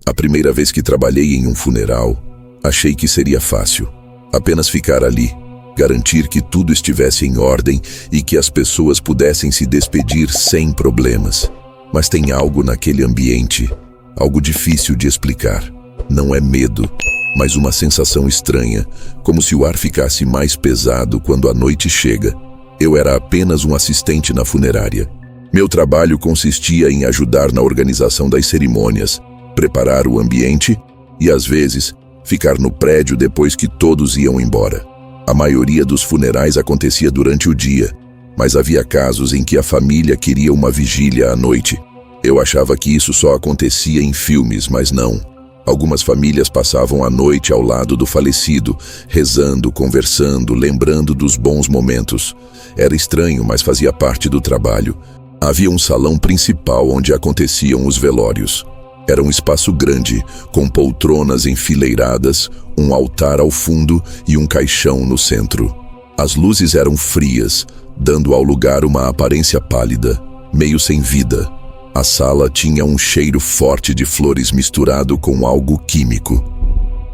A primeira vez que trabalhei em um funeral, achei que seria fácil. Apenas ficar ali, garantir que tudo estivesse em ordem e que as pessoas pudessem se despedir sem problemas. Mas tem algo naquele ambiente, algo difícil de explicar. Não é medo, mas uma sensação estranha, como se o ar ficasse mais pesado quando a noite chega. Eu era apenas um assistente na funerária. Meu trabalho consistia em ajudar na organização das cerimônias, preparar o ambiente e, às vezes, ficar no prédio depois que todos iam embora. A maioria dos funerais acontecia durante o dia, mas havia casos em que a família queria uma vigília à noite. Eu achava que isso só acontecia em filmes, mas não. Algumas famílias passavam a noite ao lado do falecido, rezando, conversando, lembrando dos bons momentos. Era estranho, mas fazia parte do trabalho. Havia um salão principal onde aconteciam os velórios. Era um espaço grande, com poltronas enfileiradas, um altar ao fundo e um caixão no centro. As luzes eram frias, dando ao lugar uma aparência pálida, meio sem vida. A sala tinha um cheiro forte de flores misturado com algo químico,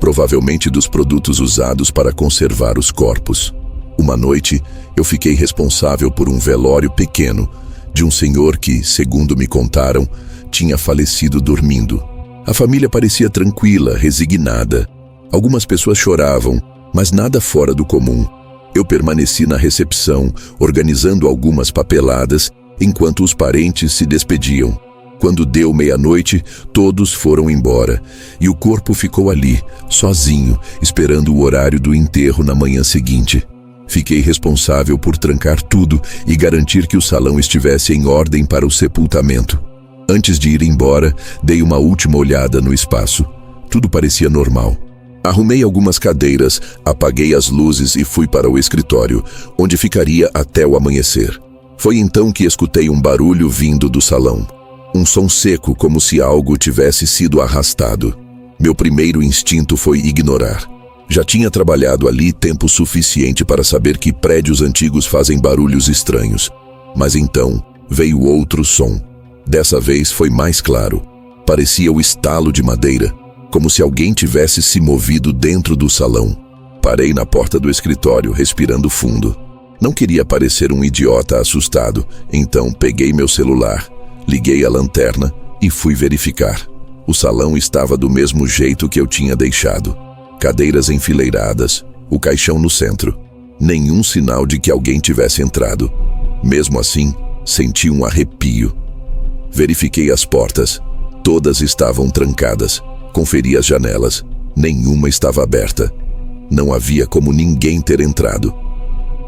provavelmente dos produtos usados para conservar os corpos. Uma noite, eu fiquei responsável por um velório pequeno, de um senhor que, segundo me contaram, tinha falecido dormindo. A família parecia tranquila, resignada. Algumas pessoas choravam, mas nada fora do comum. Eu permaneci na recepção, organizando algumas papeladas, enquanto os parentes se despediam. Quando deu meia-noite, todos foram embora, e o corpo ficou ali, sozinho, esperando o horário do enterro na manhã seguinte. Fiquei responsável por trancar tudo e garantir que o salão estivesse em ordem para o sepultamento. Antes de ir embora, dei uma última olhada no espaço. Tudo parecia normal. Arrumei algumas cadeiras, apaguei as luzes e fui para o escritório, onde ficaria até o amanhecer. Foi então que escutei um barulho vindo do salão. Um som seco, como se algo tivesse sido arrastado. Meu primeiro instinto foi ignorar. Já tinha trabalhado ali tempo suficiente para saber que prédios antigos fazem barulhos estranhos. Mas então veio outro som. Dessa vez foi mais claro. Parecia o estalo de madeira, como se alguém tivesse se movido dentro do salão. Parei na porta do escritório, respirando fundo. Não queria parecer um idiota assustado, então peguei meu celular, liguei a lanterna e fui verificar. O salão estava do mesmo jeito que eu tinha deixado. Cadeiras enfileiradas, o caixão no centro. Nenhum sinal de que alguém tivesse entrado. Mesmo assim, senti um arrepio. Verifiquei as portas. Todas estavam trancadas. Conferi as janelas. Nenhuma estava aberta. Não havia como ninguém ter entrado.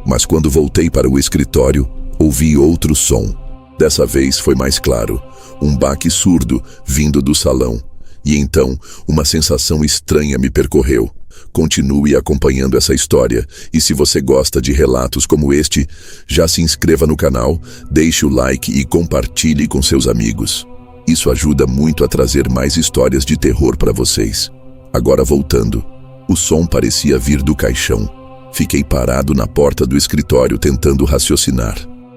Mas quando voltei para o escritório, ouvi outro som. Dessa vez foi mais claro. Um baque surdo vindo do salão. E então, uma sensação estranha me percorreu. Continue acompanhando essa história, e se você gosta de relatos como este, já se inscreva no canal, deixe o like e compartilhe com seus amigos. Isso ajuda muito a trazer mais histórias de terror para vocês. Agora voltando, o som parecia vir do caixão. Fiquei parado na porta do escritório tentando raciocinar.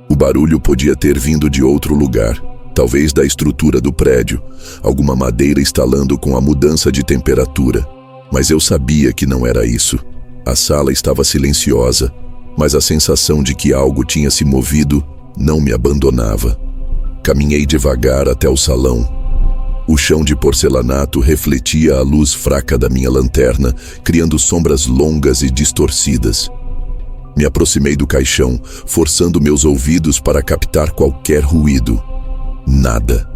O barulho podia ter vindo de outro lugar. Talvez da estrutura do prédio, alguma madeira estalando com a mudança de temperatura. Mas eu sabia que não era isso. A sala estava silenciosa, mas a sensação de que algo tinha se movido não me abandonava. Caminhei devagar até o salão. O chão de porcelanato refletia a luz fraca da minha lanterna, criando sombras longas e distorcidas. Me aproximei do caixão, forçando meus ouvidos para captar qualquer ruído. Nada.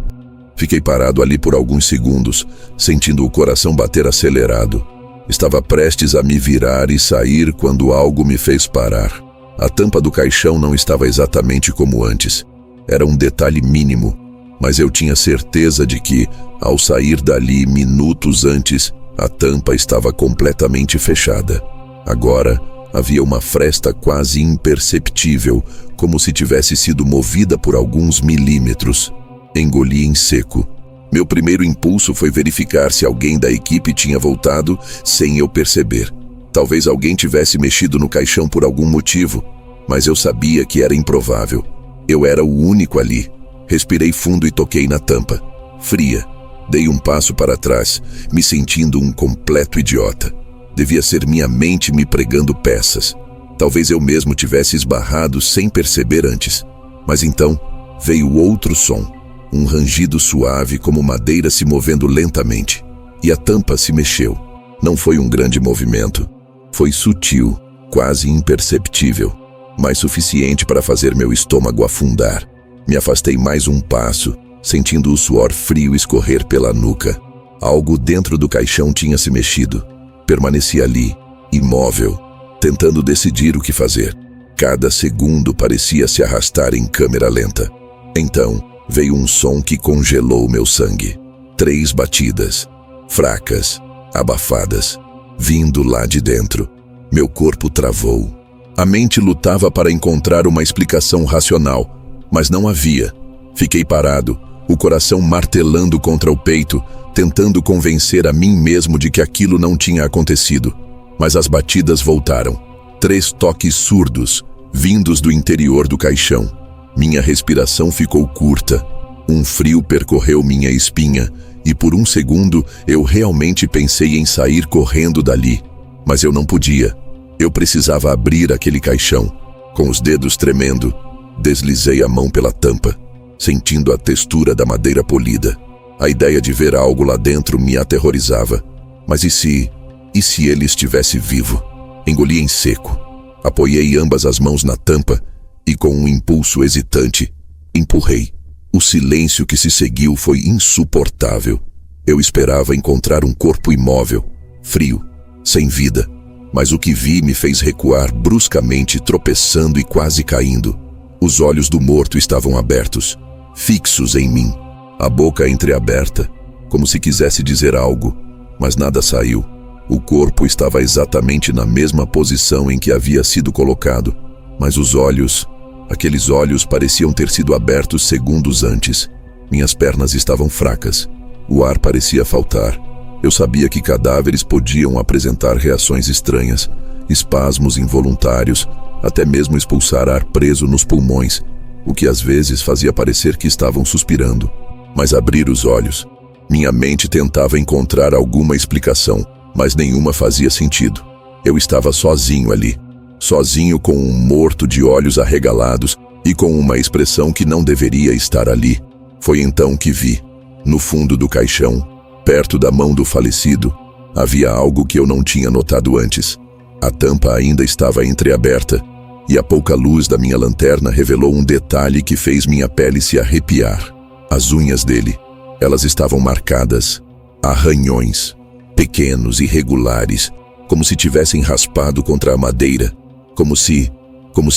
Fiquei parado ali por alguns segundos, sentindo o coração bater acelerado. Estava prestes a me virar e sair quando algo me fez parar. A tampa do caixão não estava exatamente como antes. Era um detalhe mínimo, mas eu tinha certeza de que, ao sair dali minutos antes, a tampa estava completamente fechada. Agora, havia uma fresta quase imperceptível, como se tivesse sido movida por alguns milímetros. Engoli em seco. Meu primeiro impulso foi verificar se alguém da equipe tinha voltado sem eu perceber. Talvez alguém tivesse mexido no caixão por algum motivo, mas eu sabia que era improvável. Eu era o único ali. Respirei fundo e toquei na tampa. Fria, Dei um passo para trás, me sentindo um completo idiota. Devia ser minha mente me pregando peças. Talvez eu mesmo tivesse esbarrado sem perceber antes. Mas então veio outro som, um rangido suave como madeira se movendo lentamente. E a tampa se mexeu. Não foi um grande movimento. Foi sutil, quase imperceptível, mas suficiente para fazer meu estômago afundar. Me afastei mais um passo, sentindo o suor frio escorrer pela nuca. Algo dentro do caixão tinha se mexido. Permaneci ali, imóvel, tentando decidir o que fazer. Cada segundo parecia se arrastar em câmera lenta. Então, veio um som que congelou meu sangue. 3 batidas, fracas, abafadas, vindo lá de dentro. Meu corpo travou. A mente lutava para encontrar uma explicação racional, mas não havia. Fiquei parado, o coração martelando contra o peito, tentando convencer a mim mesmo de que aquilo não tinha acontecido. Mas as batidas voltaram. 3 toques surdos, vindos do interior do caixão. Minha respiração ficou curta. Um frio percorreu minha espinha, e por um segundo eu realmente pensei em sair correndo dali. Mas eu não podia. Eu precisava abrir aquele caixão. Com os dedos tremendo, deslizei a mão pela tampa, sentindo a textura da madeira polida. A ideia de ver algo lá dentro me aterrorizava. Mas e se ele estivesse vivo? Engoli em seco. Apoiei ambas as mãos na tampa e, com um impulso hesitante, empurrei. O silêncio que se seguiu foi insuportável. Eu esperava encontrar um corpo imóvel, frio, sem vida. Mas o que vi me fez recuar bruscamente, tropeçando e quase caindo. Os olhos do morto estavam abertos, fixos em mim. A boca entreaberta, como se quisesse dizer algo, mas nada saiu. O corpo estava exatamente na mesma posição em que havia sido colocado, mas os olhos, aqueles olhos pareciam ter sido abertos segundos antes. Minhas pernas estavam fracas. O ar parecia faltar. Eu sabia que cadáveres podiam apresentar reações estranhas, espasmos involuntários, até mesmo expulsar ar preso nos pulmões, o que às vezes fazia parecer que estavam suspirando. Mas abrir os olhos. Minha mente tentava encontrar alguma explicação, mas nenhuma fazia sentido. Eu estava sozinho ali, sozinho com um morto de olhos arregalados e com uma expressão que não deveria estar ali. Foi então que vi, no fundo do caixão, perto da mão do falecido, havia algo que eu não tinha notado antes. A tampa ainda estava entreaberta, e a pouca luz da minha lanterna revelou um detalhe que fez minha pele se arrepiar. As unhas dele, elas estavam marcadas, arranhões, pequenos, irregulares, como se tivessem raspado contra a madeira, como se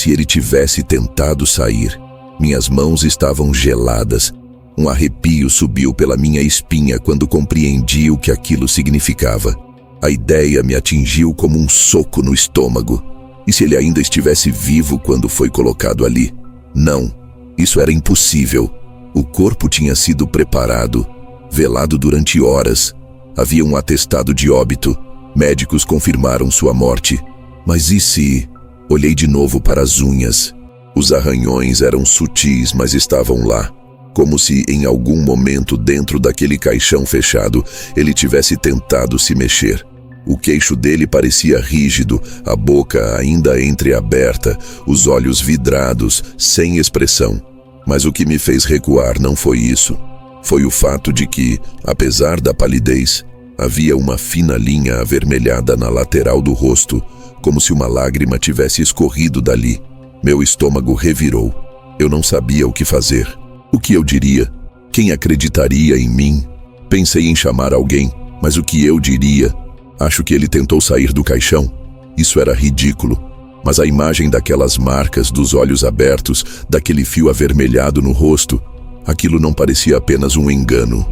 ele tivesse tentado sair. Minhas mãos estavam geladas. Um arrepio subiu pela minha espinha quando compreendi o que aquilo significava. A ideia me atingiu como um soco no estômago. E se ele ainda estivesse vivo quando foi colocado ali? Não, isso era impossível. O corpo tinha sido preparado, velado durante horas. Havia um atestado de óbito. Médicos confirmaram sua morte. Mas e se... Olhei de novo para as unhas. Os arranhões eram sutis, mas estavam lá. Como se em algum momento dentro daquele caixão fechado ele tivesse tentado se mexer. O queixo dele parecia rígido, a boca ainda entreaberta, os olhos vidrados, sem expressão. Mas o que me fez recuar não foi isso. Foi o fato de que, apesar da palidez, havia uma fina linha avermelhada na lateral do rosto, como se uma lágrima tivesse escorrido dali. Meu estômago revirou. Eu não sabia o que fazer. O que eu diria? Quem acreditaria em mim? Pensei em chamar alguém, mas o que eu diria? Acho que ele tentou sair do caixão. Isso era ridículo. Mas a imagem daquelas marcas, dos olhos abertos, daquele fio avermelhado no rosto, aquilo não parecia apenas um engano.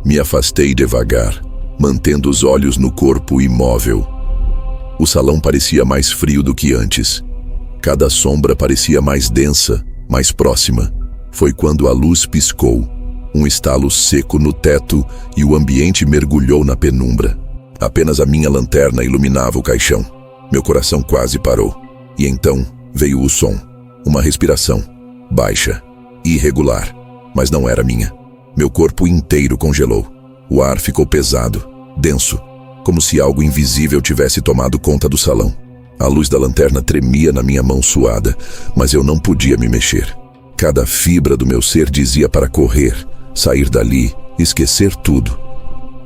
Me afastei devagar, mantendo os olhos no corpo imóvel. O salão parecia mais frio do que antes. Cada sombra parecia mais densa, mais próxima. Foi quando a luz piscou, um estalo seco no teto e o ambiente mergulhou na penumbra. Apenas a minha lanterna iluminava o caixão. Meu coração quase parou. E então veio o som. Uma respiração, baixa, irregular, mas não era minha. Meu corpo inteiro congelou. O ar ficou pesado, denso, como se algo invisível tivesse tomado conta do salão. A luz da lanterna tremia na minha mão suada, mas eu não podia me mexer. Cada fibra do meu ser dizia para correr, sair dali, esquecer tudo.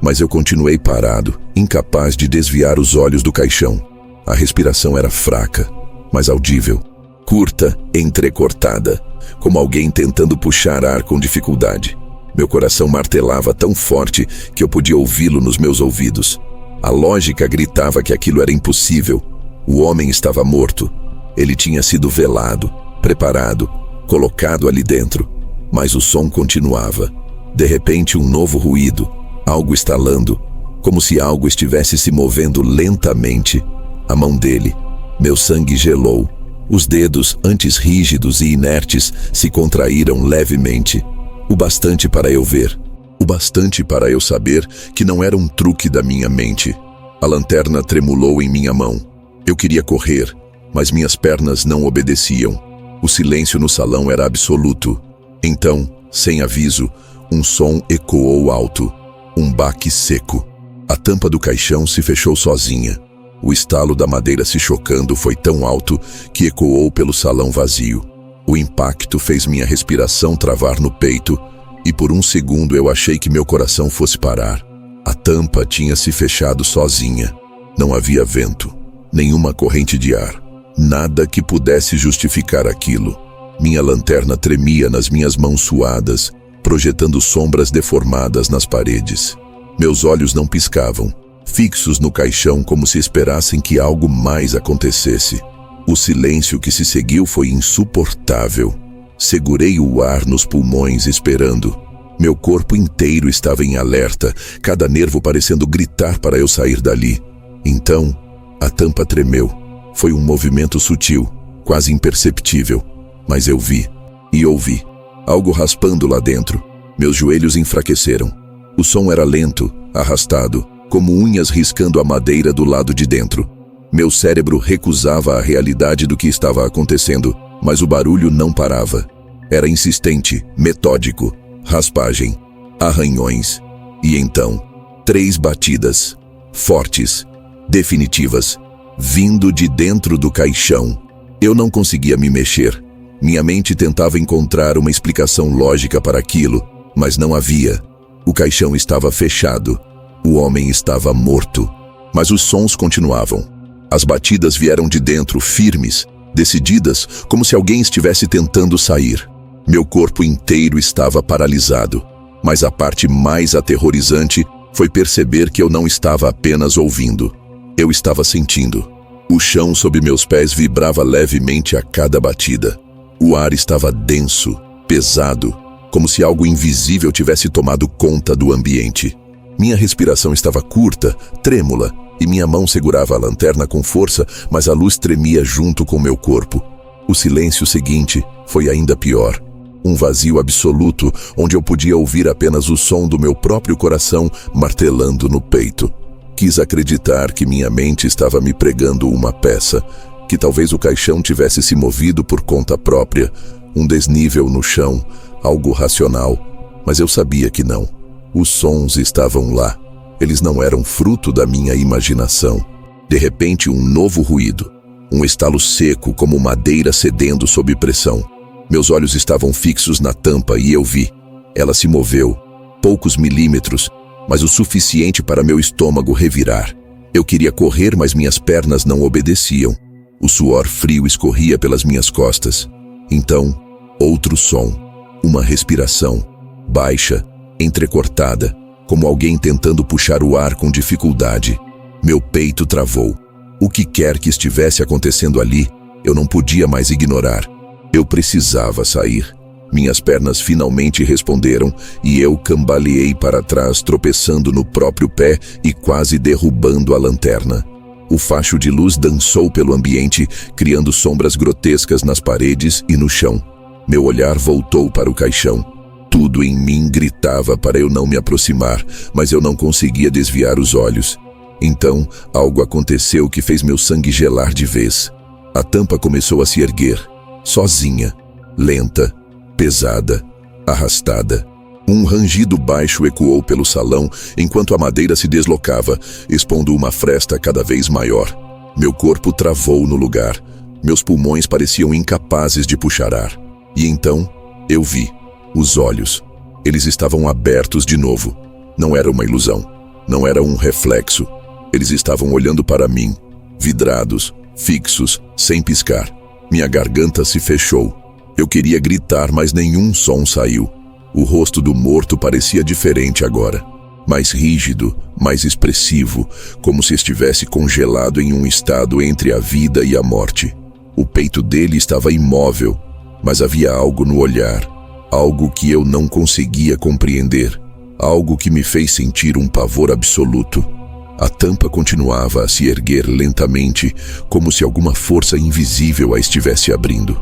Mas eu continuei parado, incapaz de desviar os olhos do caixão. A respiração era fraca, mas audível, curta, entrecortada, como alguém tentando puxar ar com dificuldade. Meu coração martelava tão forte que eu podia ouvi-lo nos meus ouvidos. A lógica gritava que aquilo era impossível. O homem estava morto. Ele tinha sido velado, preparado, colocado ali dentro. Mas o som continuava. De repente, um novo ruído, algo estalando, como se algo estivesse se movendo lentamente. A mão dele. Meu sangue gelou. Os dedos, antes rígidos e inertes, se contraíram levemente. O bastante para eu ver. O bastante para eu saber que não era um truque da minha mente. A lanterna tremulou em minha mão. Eu queria correr, mas minhas pernas não obedeciam. O silêncio no salão era absoluto. Então, sem aviso, um som ecoou alto. Um baque seco. A tampa do caixão se fechou sozinha. O estalo da madeira se chocando foi tão alto que ecoou pelo salão vazio. O impacto fez minha respiração travar no peito e por um segundo eu achei que meu coração fosse parar. A tampa tinha se fechado sozinha. Não havia vento, nenhuma corrente de ar, nada que pudesse justificar aquilo. Minha lanterna tremia nas minhas mãos suadas, projetando sombras deformadas nas paredes. Meus olhos não piscavam, fixos no caixão como se esperassem que algo mais acontecesse. O silêncio que se seguiu foi insuportável. Segurei o ar nos pulmões esperando. Meu corpo inteiro estava em alerta, cada nervo parecendo gritar para eu sair dali. Então, a tampa tremeu. Foi um movimento sutil, quase imperceptível. Mas eu vi e ouvi. Algo raspando lá dentro. Meus joelhos enfraqueceram. O som era lento, arrastado, como unhas riscando a madeira do lado de dentro. Meu cérebro recusava a realidade do que estava acontecendo, mas o barulho não parava. Era insistente, metódico, raspagem, arranhões. E então, 3 batidas, fortes, definitivas, vindo de dentro do caixão. Eu não conseguia me mexer. Minha mente tentava encontrar uma explicação lógica para aquilo, mas não havia. O caixão estava fechado. O homem estava morto. Mas os sons continuavam. As batidas vieram de dentro, firmes, decididas, como se alguém estivesse tentando sair. Meu corpo inteiro estava paralisado, mas a parte mais aterrorizante foi perceber que eu não estava apenas ouvindo. Eu estava sentindo. O chão sob meus pés vibrava levemente a cada batida. O ar estava denso, pesado, como se algo invisível tivesse tomado conta do ambiente. Minha respiração estava curta, trêmula, e minha mão segurava a lanterna com força, mas a luz tremia junto com meu corpo. O silêncio seguinte foi ainda pior. Um vazio absoluto, onde eu podia ouvir apenas o som do meu próprio coração martelando no peito. Quis acreditar que minha mente estava me pregando uma peça, que talvez o caixão tivesse se movido por conta própria, um desnível no chão, algo racional, mas eu sabia que não. Os sons estavam lá. Eles não eram fruto da minha imaginação. De repente, um novo ruído. Um estalo seco, como madeira cedendo sob pressão. Meus olhos estavam fixos na tampa e eu vi. Ela se moveu, poucos milímetros, mas o suficiente para meu estômago revirar. Eu queria correr, mas minhas pernas não obedeciam. O suor frio escorria pelas minhas costas. Então, outro som. Uma respiração, baixa, entrecortada, como alguém tentando puxar o ar com dificuldade. Meu peito travou. O que quer que estivesse acontecendo ali, eu não podia mais ignorar. Eu precisava sair. Minhas pernas finalmente responderam e eu cambaleei para trás, tropeçando no próprio pé e quase derrubando a lanterna. O facho de luz dançou pelo ambiente, criando sombras grotescas nas paredes e no chão. Meu olhar voltou para o caixão. Tudo em mim gritava para eu não me aproximar, mas eu não conseguia desviar os olhos. Então, algo aconteceu que fez meu sangue gelar de vez. A tampa começou a se erguer, sozinha, lenta, pesada, arrastada. Um rangido baixo ecoou pelo salão enquanto a madeira se deslocava, expondo uma fresta cada vez maior. Meu corpo travou no lugar. Meus pulmões pareciam incapazes de puxar ar. E então, eu vi. Os olhos. Eles estavam abertos de novo. Não era uma ilusão. Não era um reflexo. Eles estavam olhando para mim, vidrados, fixos, sem piscar. Minha garganta se fechou. Eu queria gritar, mas nenhum som saiu. O rosto do morto parecia diferente agora. Mais rígido, mais expressivo, como se estivesse congelado em um estado entre a vida e a morte. O peito dele estava imóvel, mas havia algo no olhar, algo que eu não conseguia compreender, algo que me fez sentir um pavor absoluto. A tampa continuava a se erguer lentamente, como se alguma força invisível a estivesse abrindo.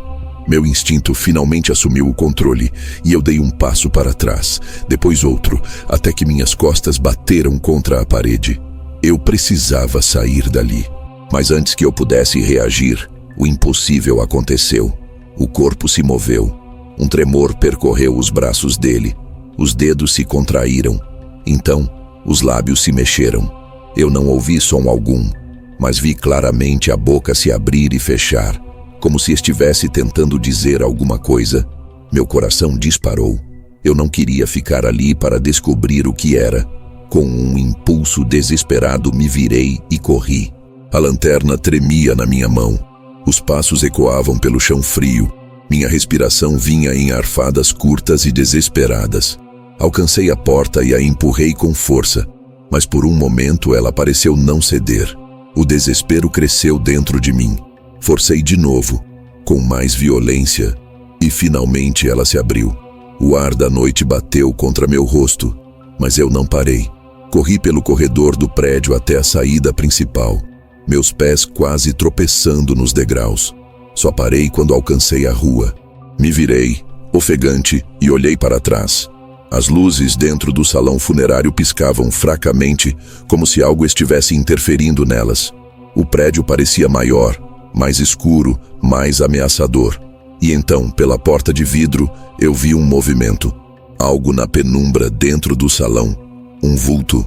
Meu instinto finalmente assumiu o controle e eu dei um passo para trás, depois outro, até que minhas costas bateram contra a parede. Eu precisava sair dali. Mas antes que eu pudesse reagir, o impossível aconteceu. O corpo se moveu. Um tremor percorreu os braços dele. Os dedos se contraíram. Então, os lábios se mexeram. Eu não ouvi som algum, mas vi claramente a boca se abrir e fechar, como se estivesse tentando dizer alguma coisa. Meu coração disparou. Eu não queria ficar ali para descobrir o que era. Com um impulso desesperado, me virei e corri. A lanterna tremia na minha mão. Os passos ecoavam pelo chão frio. Minha respiração vinha em arfadas curtas e desesperadas. Alcancei a porta e a empurrei com força, mas por um momento ela pareceu não ceder. O desespero cresceu dentro de mim. Forcei de novo, com mais violência, e finalmente ela se abriu. O ar da noite bateu contra meu rosto, mas eu não parei. Corri pelo corredor do prédio até a saída principal, meus pés quase tropeçando nos degraus. Só parei quando alcancei a rua. Me virei, ofegante, e olhei para trás. As luzes dentro do salão funerário piscavam fracamente, como se algo estivesse interferindo nelas. O prédio parecia maior, mais escuro, mais ameaçador. E então, pela porta de vidro, eu vi um movimento. Algo na penumbra dentro do salão. Um vulto,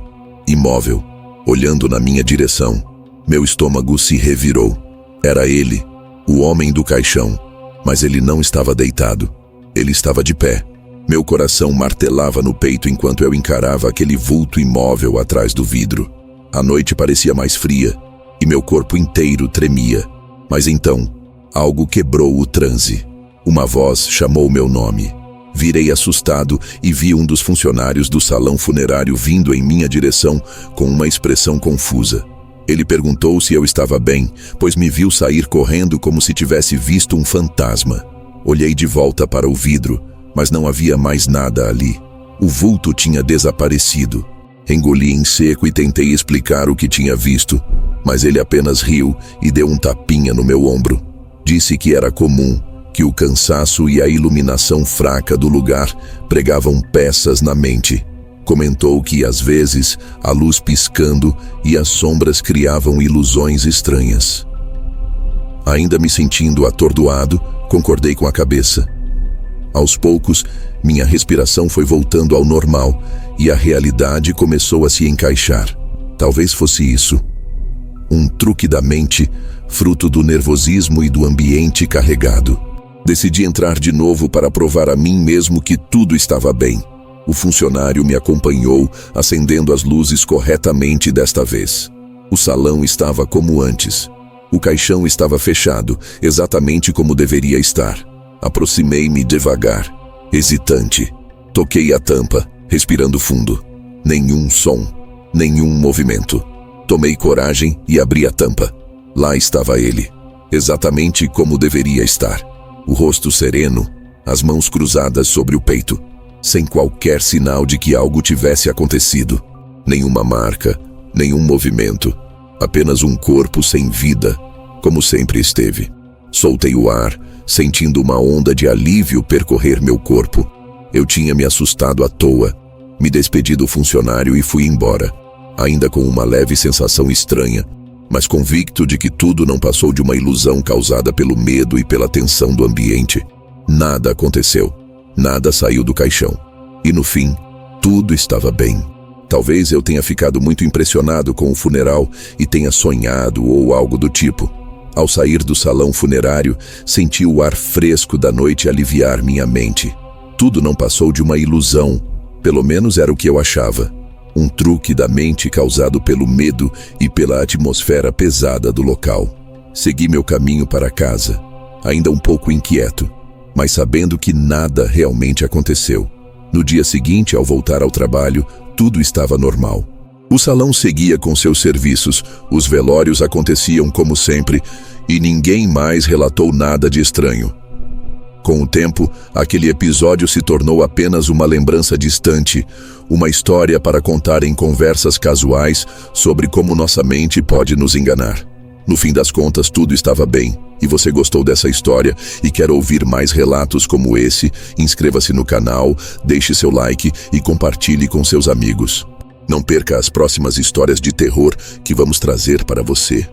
imóvel, olhando na minha direção. Meu estômago se revirou. Era ele, o homem do caixão. Mas ele não estava deitado. Ele estava de pé. Meu coração martelava no peito enquanto eu encarava aquele vulto imóvel atrás do vidro. A noite parecia mais fria, e meu corpo inteiro tremia. Mas então, algo quebrou o transe. Uma voz chamou meu nome. Virei assustado e vi um dos funcionários do salão funerário vindo em minha direção com uma expressão confusa. Ele perguntou se eu estava bem, pois me viu sair correndo como se tivesse visto um fantasma. Olhei de volta para o vidro, mas não havia mais nada ali. O vulto tinha desaparecido. Engoli em seco e tentei explicar o que tinha visto, mas ele apenas riu e deu um tapinha no meu ombro. Disse que era comum, que o cansaço e a iluminação fraca do lugar pregavam peças na mente. Comentou que, às vezes, a luz piscando e as sombras criavam ilusões estranhas. Ainda me sentindo atordoado, concordei com a cabeça. Aos poucos, minha respiração foi voltando ao normal e a realidade começou a se encaixar. Talvez fosse isso. Um truque da mente, fruto do nervosismo e do ambiente carregado. Decidi entrar de novo para provar a mim mesmo que tudo estava bem. O funcionário me acompanhou, acendendo as luzes corretamente desta vez. O salão estava como antes. O caixão estava fechado, exatamente como deveria estar. Aproximei-me devagar, hesitante. Toquei a tampa, respirando fundo. Nenhum som, nenhum movimento. Tomei coragem e abri a tampa. Lá estava ele, exatamente como deveria estar. O rosto sereno, as mãos cruzadas sobre o peito, sem qualquer sinal de que algo tivesse acontecido. Nenhuma marca, nenhum movimento, apenas um corpo sem vida, como sempre esteve. Soltei o ar, sentindo uma onda de alívio percorrer meu corpo. Eu tinha me assustado à toa. Me despedi do funcionário e fui embora, ainda com uma leve sensação estranha, mas convicto de que tudo não passou de uma ilusão causada pelo medo e pela tensão do ambiente. Nada aconteceu. Nada saiu do caixão. E no fim, tudo estava bem. Talvez eu tenha ficado muito impressionado com o funeral e tenha sonhado ou algo do tipo. Ao sair do salão funerário, senti o ar fresco da noite aliviar minha mente. Tudo não passou de uma ilusão, pelo menos era o que eu achava. Um truque da mente causado pelo medo e pela atmosfera pesada do local. Segui meu caminho para casa, ainda um pouco inquieto, mas sabendo que nada realmente aconteceu. No dia seguinte, ao voltar ao trabalho, tudo estava normal. O salão seguia com seus serviços, os velórios aconteciam como sempre, e ninguém mais relatou nada de estranho. Com o tempo, aquele episódio se tornou apenas uma lembrança distante, uma história para contar em conversas casuais sobre como nossa mente pode nos enganar. No fim das contas, tudo estava bem. E você gostou dessa história e quer ouvir mais relatos como esse? Inscreva-se no canal, deixe seu like e compartilhe com seus amigos. Não perca as próximas histórias de terror que vamos trazer para você.